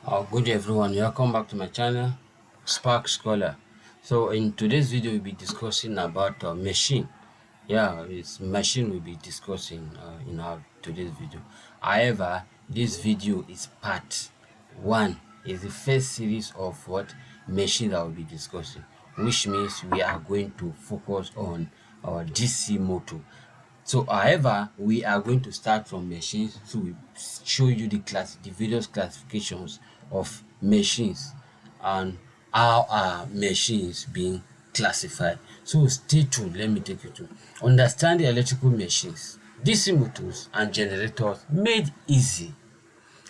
Good day everyone, welcome back to my channel Spark Scholar. So in today's video we'll be discussing about machine. It's machine we'll be discussing in our today's video. However, this video is part one, is the first series of what machine that we'll be discussing, which means we are going to focus on our DC motor. So however, we are going to start from machines, so we show you the various classifications of machines and how are machines being classified. So stay tuned, let me take you to understand the electrical machines, DC motors and generators made easy.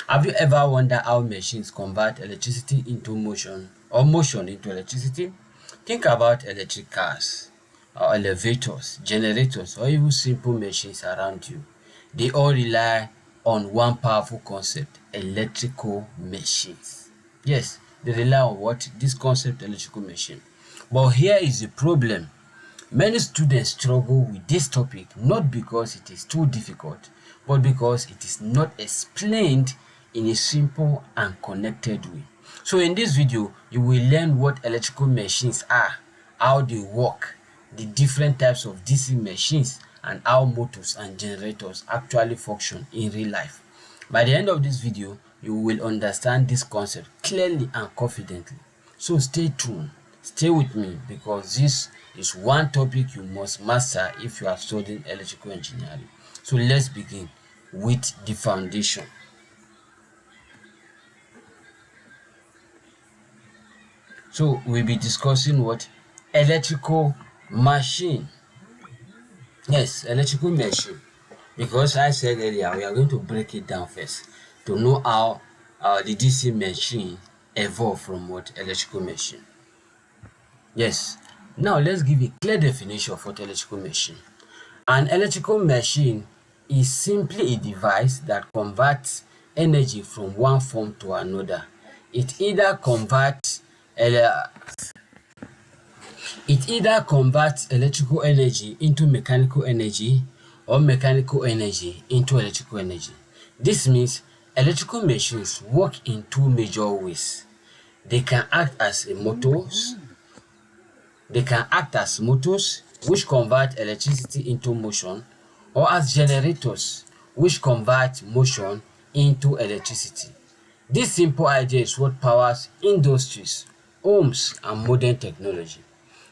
Have you ever wondered how machines convert electricity into motion or motion into electricity? Think about electric cars, or elevators, generators, or even simple machines around you. They all rely on one powerful concept: electrical machines. Yes, they rely on what? This concept, electrical machine. But here is the problem. Many students struggle with this topic not because it is too difficult, but because it is not explained in a simple and connected way. So in this video, you will learn what electrical machines are, how they work, the different types of DC machines, and how motors and generators actually function in real life. By the end of this video, you will understand this concept clearly and confidently. So stay tuned. Stay with me because this is one topic you must master if you are studying electrical engineering. So let's begin with the foundation. So we'll be discussing what? Electrical machine. Yes, electrical machine. Because I said earlier, we are going to break it down first to know how the DC machine evolved from what? Electrical machine. Yes. Now let's give a clear definition of what electrical machine. An electrical machine is simply a device that converts energy from one form to another. It either converts electrical energy into mechanical energy or mechanical energy into electrical energy. This means electrical machines work in two major ways. They can act as motors. They can act as motors, which convert electricity into motion, or as generators, which convert motion into electricity. This simple idea is what powers industries, homes, and modern technology.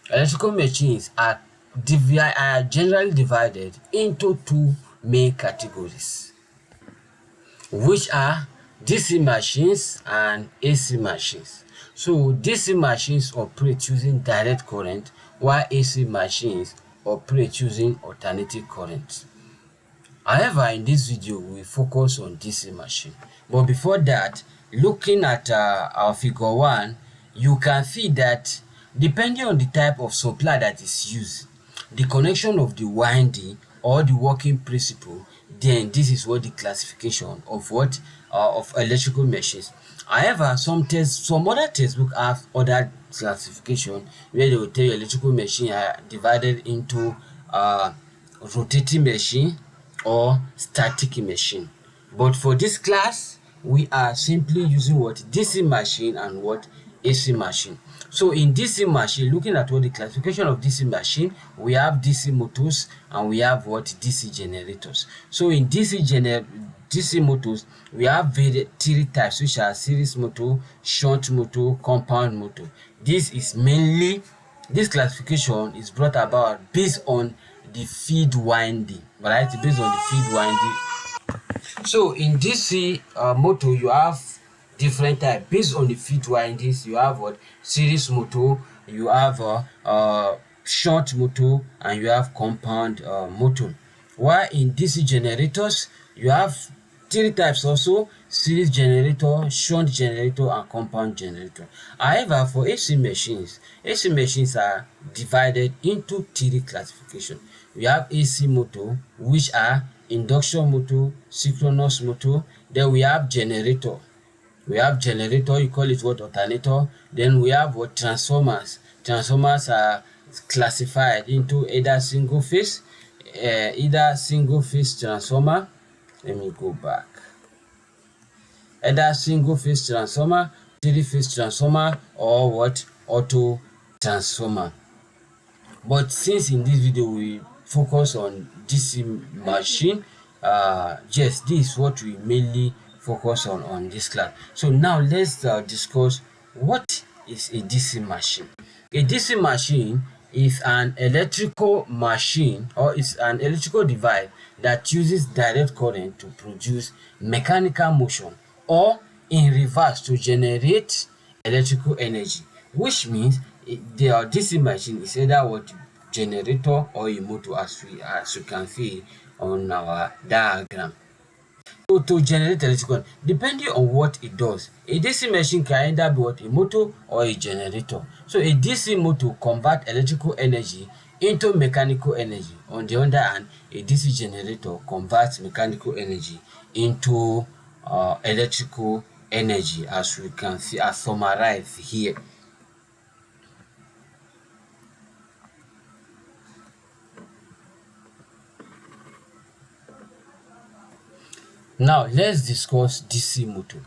Electrical machines are generally divided into two main categories, which are DC machines and AC machines. So DC machines operate using direct current, while AC machines operate using alternating current. However, in this video, we focus on DC machine. But before that, looking at our figure 1, you can see that depending on the type of supply that is used, the connection of the winding or the working principle, then this is what the classification of what of electrical machines. However, some other textbook have other classification where they will tell you electrical machine are divided into rotating machine or static machine. But for this class, we are simply using what? DC machine and what? AC machine. So in DC machine, looking at what the classification of DC machine, we have DC motors and we have what? DC generators. So in DC motors, we have three types, which are series motor, shunt motor, compound motor. This classification is brought about based on the feed winding, right? Based on the feed winding. So in DC motor, you have different type based on the feed windings. You have what? Series motor, you have shunt motor, and you have compound motor. While in DC generators, you have three types also: series generator, shunt generator, and compound generator. However, for AC machines are divided into three classification. We have AC motor, which are induction motor, synchronous motor. Then we have generator. You call it what? Alternator. Then we have what? Transformers. Transformers are classified into either single phase transformer. Let me go back. either single phase transformer, three phase transformer, or what, auto transformer. But since in this video we focus on DC machine, yes, this is what we mainly focus on this class. So now let's discuss what is a DC machine. A DC machine is an electrical machine, or is an electrical device that uses direct current to produce mechanical motion, or in reverse, to generate electrical energy, which means the DC machine is either what, generator or a motor, as you can see on our diagram. So to generate electrical, depending on what it does, a DC machine can either be what, a motor or a generator. So a DC motor convert electrical energy into mechanical energy. On the other hand, a DC generator converts mechanical energy into electrical energy, as we can see, as summarized here. Now let's discuss DC motor.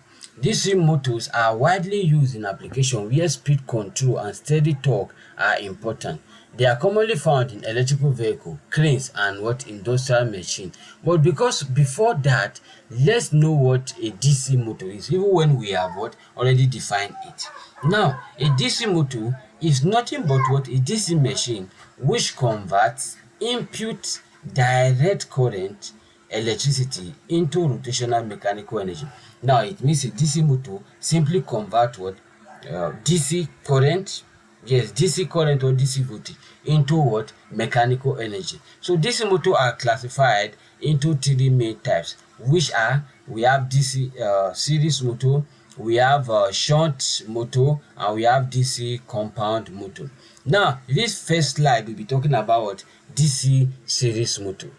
DC motors are widely used in applications where speed control and steady torque are important. They are commonly found in electrical vehicles, cranes, and what, industrial machines. But because before that, let's know what a DC motor is, even when we have what, already defined it. Now, a DC motor is nothing but what, a DC machine which converts input direct current, electricity, into rotational mechanical energy. Now it means a DC motor simply convert what, DC current, yes, DC current or DC voltage into what, mechanical energy. So DC motor are classified into three main types, which are, we have DC series motor, we have shunt motor, and we have DC compound motor. Now this first slide we'll be talking about what, DC series motor.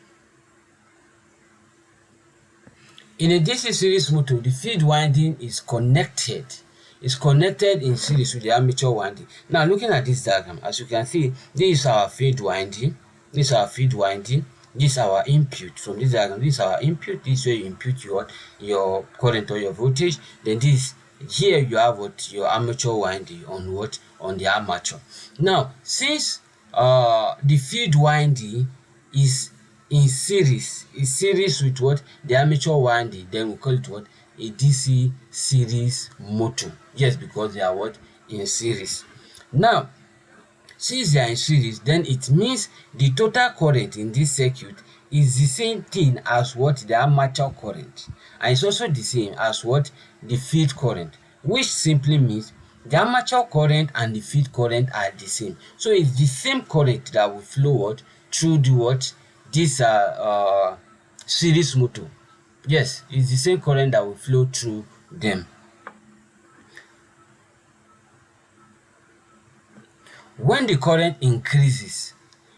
In a DC series motor, the field winding is connected in series with the armature winding. Now looking at this diagram, as you can see, this is our field winding, this is our input. From this diagram, this is our input, this is where you input your current or your voltage. Then this here you have what, your armature winding on what, on the armature. Now since the field winding is in series, with what, the armature winding, then we call it what, a DC series motor. Yes, because they are what, in series. Now since they are in series, then it means the total current in this circuit is the same thing as what, the armature current, and it's also the same as what, the field current, which simply means the armature current and the field current are the same. So it's the same current that will flow what, through the what, this series motor. Yes, it's the same current that will flow through them. When the current increases,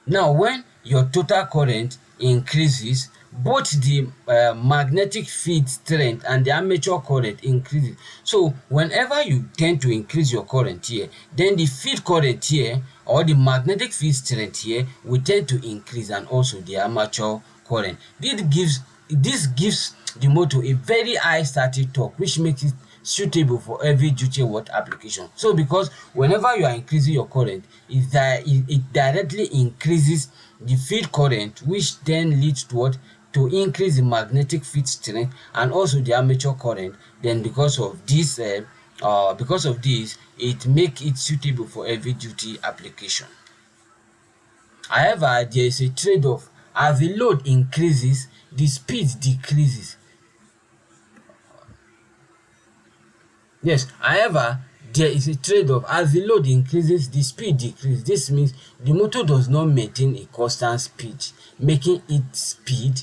now when your total current increases, both the magnetic field strength and the armature current increases. So whenever you tend to increase your current here, then the field current here, or the magnetic field strength here, will tend to increase, and also the armature current. This gives the motor a very high static torque, which makes it suitable for heavy duty what, application. So because whenever you are increasing your current, it directly increases the field current, which then leads to what, to increase the magnetic field strength and also the armature current. Then because of this, it make it suitable for heavy duty application. However, there is a trade-off. As the load increases, the speed decreases. Yes, however, there is a trade-off. As the load increases, the speed decreases. This means the motor does not maintain a constant speed, making its speed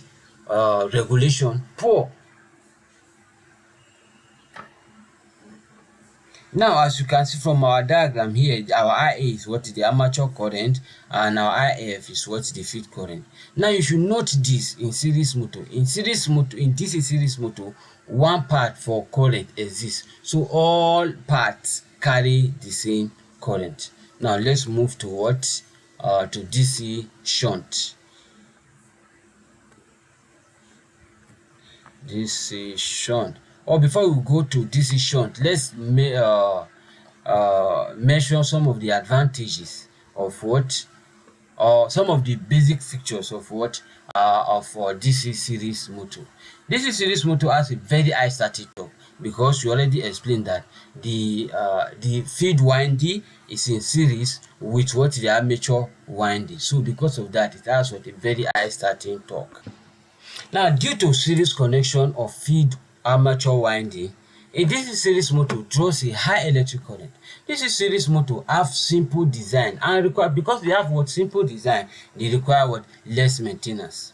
regulation poor. Now, as you can see from our diagram here, our IA is what, the armature current, and our IF is what, the field current. Now you should note this in series motor. In DC series motor, one part for current exists, so all parts carry the same current. Now let's move to what, to DC shunt. DC shunt, or before we go to DC shunt, let's mention some of the advantages of what, or some of the basic features of what, of DC series motor. DC series motor has a very high static torque because we already explained that the feed winding is in series with what, the armature winding. So because of that, it has what, a very high starting torque. Now, due to series connection of feed armature winding, a DC series motor draws a high electric current. DC series motor have simple design and require, because they have what, simple design, they require what, less maintenance.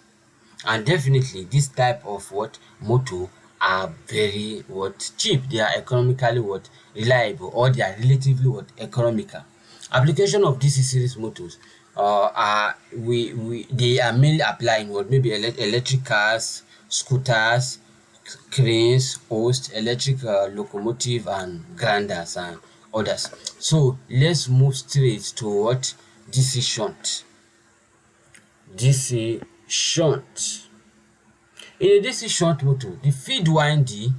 And definitely this type of what, motor are very what, cheap. They are economically what, reliable, or they are relatively what, economical. Application of DC series motors are, they are mainly applying what, maybe electric cars, scooters, cranes, hoist, electric locomotive and grinders and others. So let's move straight to what, DC shunt. DC shunt. In a DC shunt motor, the feed winding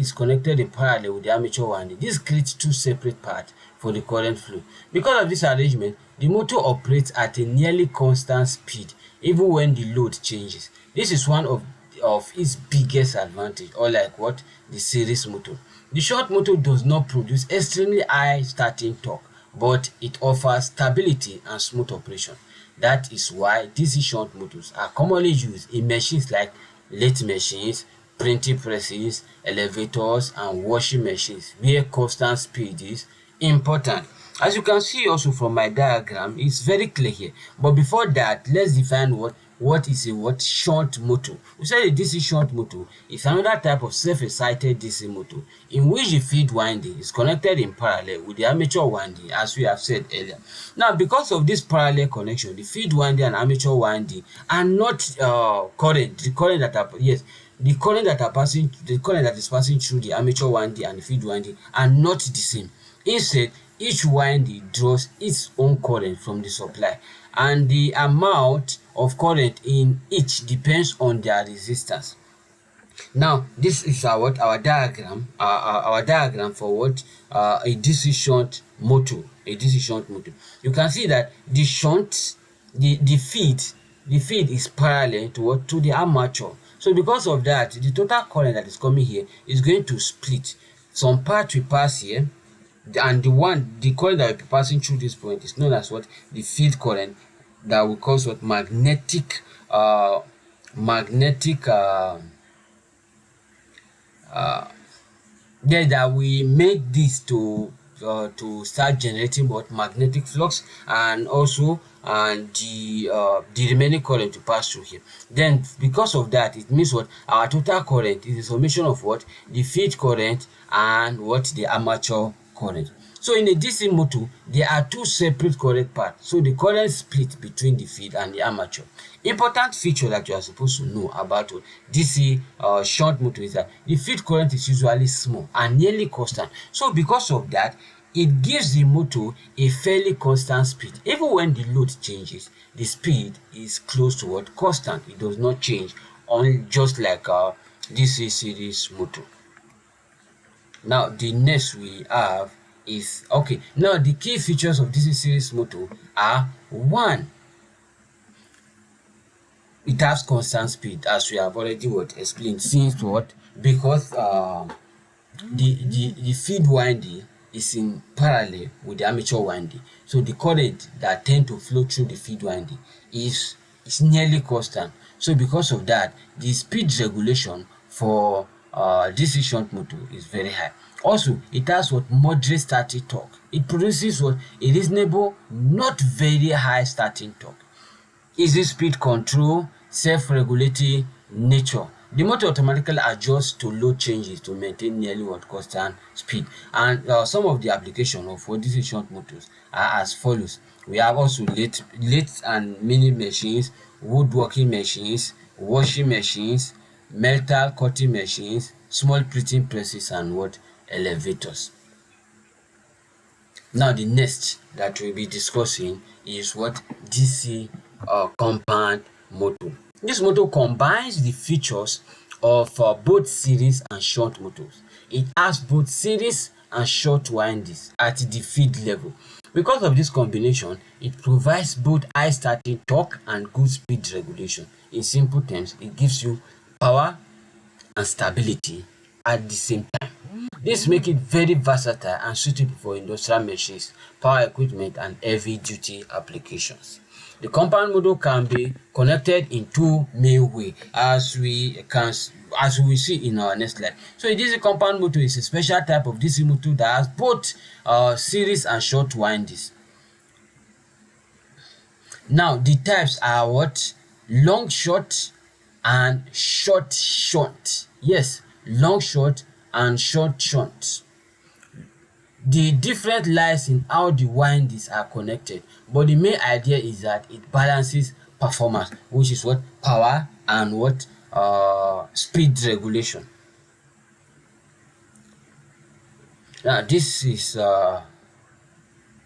is connected in parallel with the armature winding. This creates two separate paths for the current flow. Because of this arrangement, the motor operates at a nearly constant speed even when the load changes. This is one of its biggest advantage, or like what, the series motor. The shunt motor does not produce extremely high starting torque, but it offers stability and smooth operation. That is why DC shunt motors are commonly used in machines like lathe machines, printing presses, elevators and washing machines where constant speed is important. As you can see also from my diagram, it's very clear here. But before that, let's define what is a what, shunt motor. We said a DC shunt motor is another type of self-excited DC motor in which the feed winding is connected in parallel with the armature winding, as we have said earlier. Now, because of this parallel connection, the feed winding and armature winding are not the current that is passing through the armature winding and the feed winding are not the same. Instead, each winding draws its own current from the supply, and the amount of current in each depends on their resistance. Now, this is our diagram, our diagram for what, a DC shunt motor. A DC shunt motor. You can see that the shunt, the feed is parallel to what, to the armature. So because of that, the total current that is coming here is going to split. Some part will pass here, and the current that will be passing through this point is known as what, the field current, that will cause what, magnetic then that we make this to start generating what, magnetic flux, and also the remaining current to pass through here. Then because of that, it means what, our total current is the summation of what, the field current and what, the armature current. So in a DC motor, there are two separate current paths. So the current split between the field and the armature. Important feature that you are supposed to know about DC shunt motor is that the field current is usually small and nearly constant. So because of that, it gives the motor a fairly constant speed. Even when the load changes, the speed is close to what, constant. It does not change, on just like DC series motor. Now the next we have is, okay, now the key features of DC series motor are: one, it has constant speed, as we have already explained, since what, because the feed winding is in parallel with the armature winding, so the current that tend to flow through the feed winding is nearly constant. So because of that, the speed regulation for DC shunt motor is very high. Also, it has what, moderate starting torque. It produces what, a reasonable, not very high starting torque. Easy speed control, self-regulating nature. The motor automatically adjusts to load changes to maintain nearly what, constant speed. And some of the application of what DC shunt motors are as follows. We have also lathe and mini machines, woodworking machines, washing machines, metal cutting machines, small printing presses, and what, elevators. Now the next that we'll be discussing is what, DC compound motor. This motor combines the features of both series and shunt motors. It has both series and short windings at the feed level. Because of this combination, it provides both high starting torque and good speed regulation. In simple terms, it gives you power and stability at the same time. This makes it very versatile and suitable for industrial machines, power equipment, and heavy duty applications. The compound module can be connected in two main ways, as we will see in our next slide. So a DC compound motor is a special type of DC motor that has both series and short windings. Now the types are what? Long short and short shunt. Yes, long short and short shunt. The difference lies in how the windings are connected, but the main idea is that it balances performance, which is what? Power and what? Speed regulation. Now these are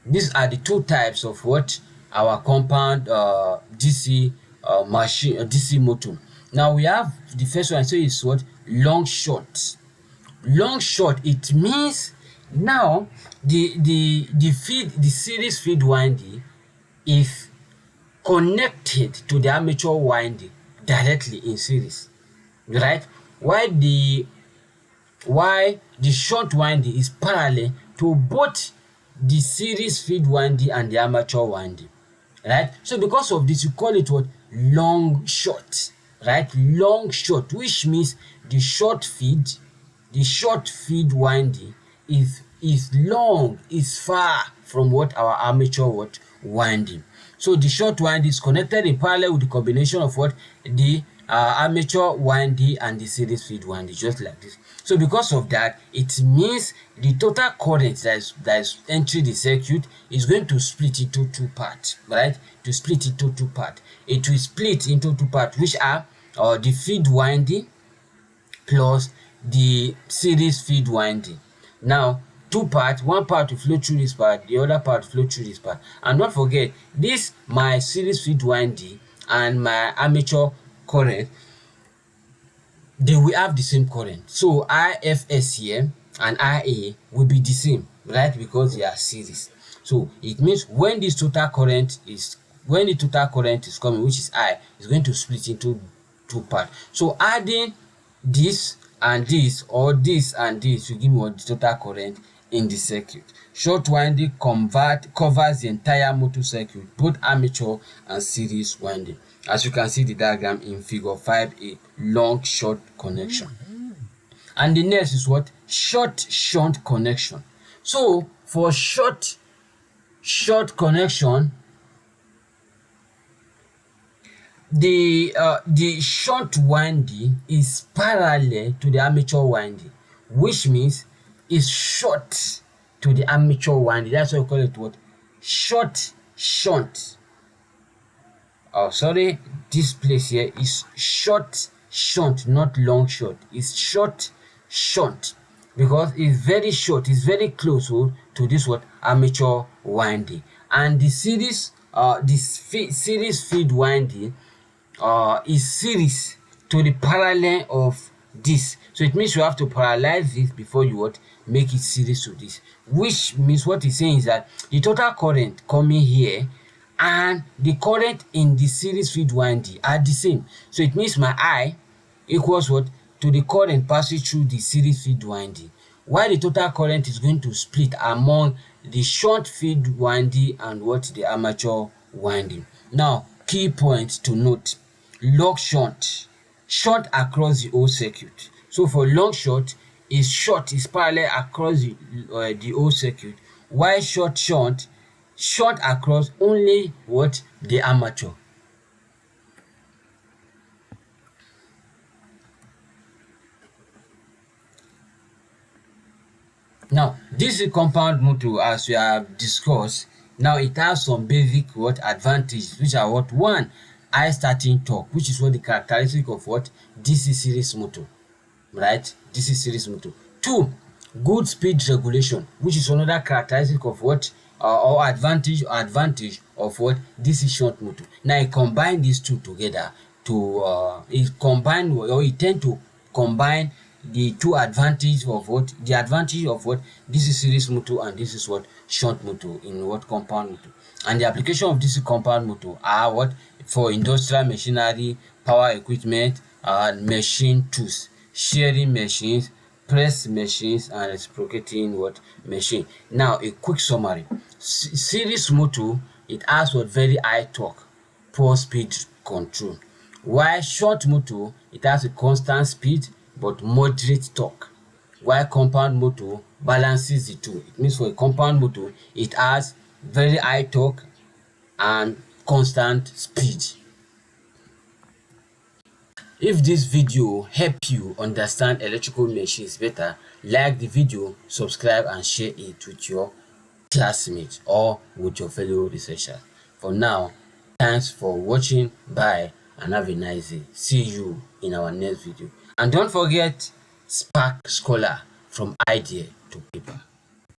the two types of what? Our compound DC machine DC motor. Now we have the first one, so is what? Long short. Long short, it means now the series feed winding is connected to the armature winding directly in series, right? While the short winding is parallel to both the series feed winding and the armature winding, right? So because of this, you call it what? Long short, right? Long short, which means the short feed winding is long, is far from what? Our armature what? Winding. So the short winding is connected in parallel with the combination of what? The armature winding and the series feed winding, just like this. So because of that, it means the total current that is entering the circuit is going to split into two parts, right? To split into two parts. It will split into two parts, which are the feed winding plus the series feed winding. Now two parts, one part will flow through this part, the other part will flow through this part. And don't forget, this my series feed winding and my armature current, they will have the same current. So IFS here and IA will be the same, right? Because they are series. So it means when the total current is coming, which is I, is going to split into two parts. So adding this and this, or this and this, will give me what? The total current in the circuit. Short winding covers the entire motor circuit, both armature and series winding. As you can see the diagram in figure 5a, long short connection. And the next is what? Short shunt connection. So for short connection, the short winding is parallel to the armature winding, which means it's short to the armature winding. That's why we call it what? Short shunt. Oh, sorry, this place here is short shunt, not long short. It's short shunt because it's very short, it's very close to this what? Armature winding. And the series feed winding is series to the parallel of this. So it means you have to parallelize this before you what? Make it series to this, which means what it's saying is that the total current coming here and the current in the series feed winding are the same. So it means my I equals what? To the current passing through the series feed winding, while the total current is going to split among the short feed winding and what? The armature winding. Now key points to note: long shunt across the whole circuit. So for long short is parallel across the whole circuit, while short shunt across only what? The armature. Now this is compound motor, as we have discussed. Now it has some basic what? Advantages, which are what? One, high starting torque, which is what? The characteristic of what? DC series motor, right? DC series motor. Two, good speed regulation, which is another characteristic of what? Or advantage of what? DC shunt motor. Now you combine these two together to it tend to combine the two advantage of what the advantage of what this is series motor and this is what shunt motor in what compound motor. And the application of this compound motor are what for industrial machinery, power equipment, and machine tools, shearing machines, press machines, and reciprocating what machine. Now a quick summary. Series motor, it has what very high torque, poor speed control, while short motor, it has a constant speed but moderate torque, while compound motor balances the two. It means for a compound motor, it has very high torque and constant speed. If this video help you understand electrical machines better, like the video, subscribe and share it with your classmates or with your fellow researchers. For now, thanks for watching. Bye and have a nice day. See you in our next video. And don't forget Spark Scholar, from idea to paper.